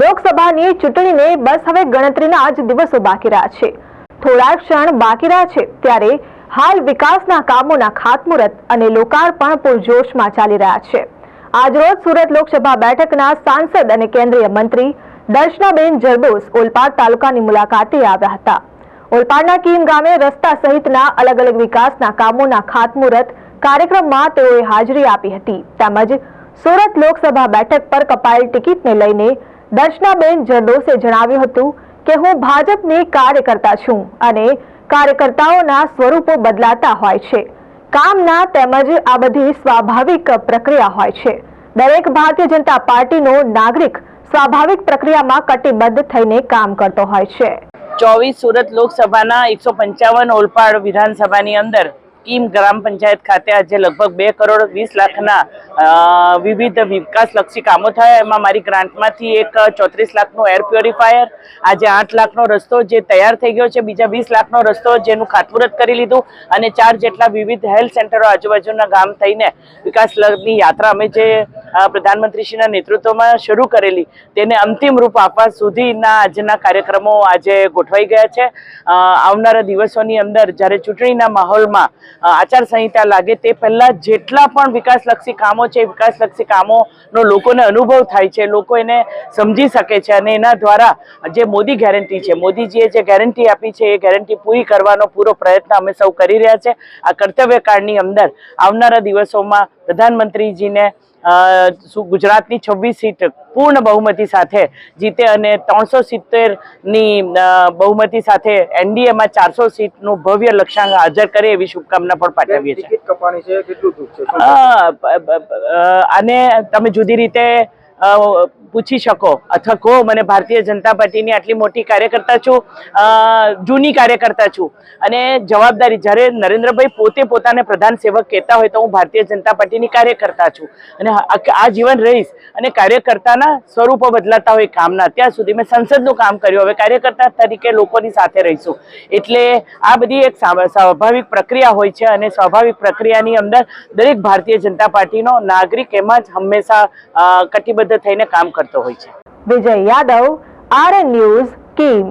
લોકસભાની ચૂંટણીને બસ હવે ગણતરીના જ દિવસો બાકી રહ્યા છે। થોડા ક્ષણ બાકી રહ્યા છે ત્યારે હાલ વિકાસના કામોના ખાતમુહૂર્ત અને લોકાર્પણ પૂરજોશમાં ચાલી રહ્યા છે। આજરોજ સુરત લોકસભા બેઠકના સાંસદ અને કેન્દ્રીય મંત્રી દર્શનાબેન જરદોસ ઓલપાડ તાલુકાની મુલાકાતે આવ્યા હતા। ઓલપાડના કીમ ગામે રસ્તા સહિતના અલગ અલગ વિકાસના કામોના ખાતમુહૂર્ત કાર્યક્રમમાં તેઓએ હાજરી આપી હતી। તેમજ સુરત લોકસભા બેઠક પર કપાયેલ ટિકિટને લઈને દર્શનાબેન જરદોસે જણાવ્યું હતું કે હું ભાજપની કાર્યકર્તા છું અને કાર્યકર્તાઓના સ્વરૂપો બદલાતા હોય છે। કામના તેમજ આ બધી સ્વાભાવિક પ્રક્રિયા હોય છે। દરેક ભારતીય જનતા પાર્ટીનો નાગરિક સ્વાભાવિક પ્રક્રિયામાં કટિબદ્ધ થઈને કામ કરતો હોય છે। 24 સુરત લોકસભાના 155 ઓલપાડ વિધાનસભાની અંદર કીમ ગ્રામ પંચાયત ખાતે આજે લગભગ 2 કરોડ 20 લાખના વિવિધ વિકાસલક્ષી કામો થયા। એમાં મારી ગ્રાન્ટમાંથી એક 34 લાખનો એર પ્યોરિફાયર, આજે 8 લાખનો રસ્તો જે તૈયાર થઈ ગયો છે, બીજા 20 લાખનો રસ્તો જેનું ખાતમુહૂર્ત કરી લીધું અને 4 જેટલા વિવિધ હેલ્થ સેન્ટરો આજુબાજુના ગામ થઈને વિકાસની યાત્રા અમે જે પ્રધાનમંત્રીશ્રીના નેતૃત્વમાં શરૂ કરેલી તેને અંતિમ રૂપ આપવા સુધીના આજના કાર્યક્રમો આજે ગોઠવાઈ ગયા છે। આવનારા દિવસોની અંદર જ્યારે ચૂંટણીના માહોલમાં આચારસંહિતા લાગે તે પહેલા જેટલા પણ વિકાસલક્ષી કામો છે, વિકાસલક્ષી કામોનો લોકોને અનુભવ થાય છે, લોકો એને સમજી શકે છે અને એના દ્વારા જે મોદી ગેરંટી છે, મોદીજીએ જે ગેરંટી આપી છે એ ગેરંટી પૂરી કરવાનો પૂરો પ્રયત્ન અમે સૌ કરી રહ્યા છે। આ કર્તવ્યકાળની અંદર આવનારા દિવસોમાં પ્રધાનમંત્રીજીને ગુજરાતની 26 સીટ પૂર્ણ બહુમતી સાથે જીતે અને 370ની બહુમતી સાથે એનડીએમાં 400 સીટનું ભવ્ય લક્ષ્યાંક હાજર કરે એવી શુભકામના પણ પાઠવીએ છીએ। ટિકિટ કપાણી છે, કેટલું દુઃખ છે અને તમે જુદી રીતે પૂછી શકો અથવા કહો મને ભારતીય જનતા પાર્ટીની આટલી મોટી કાર્યકર્તા છું, જૂની કાર્યકર્તા છું અને જવાબદારી જ્યારે નરેન્દ્રભાઈ પોતે પોતાને પ્રધાન સેવક કહેતા હોય તો હું ભારતીય જનતા પાર્ટીની કાર્યકર્તા છું અને આ જીવન રહીશ અને કાર્યકર્તાના સ્વરૂપો બદલાતા હોય કામના। ત્યાં સુધી મેં સંસદનું કામ કર્યું, હવે કાર્યકર્તા તરીકે લોકોની સાથે રહીશું। એટલે આ બધી એક સ્વાભાવિક પ્રક્રિયા હોય છે અને સ્વાભાવિક પ્રક્રિયાની અંદર દરેક ભારતીય જનતા પાર્ટીનો નાગરિક એમાં જ હંમેશા કટિબદ્ધ થઈને કામ કરતો હોય છે। વિજય યાદવ, RN ન્યૂઝ, કીમ।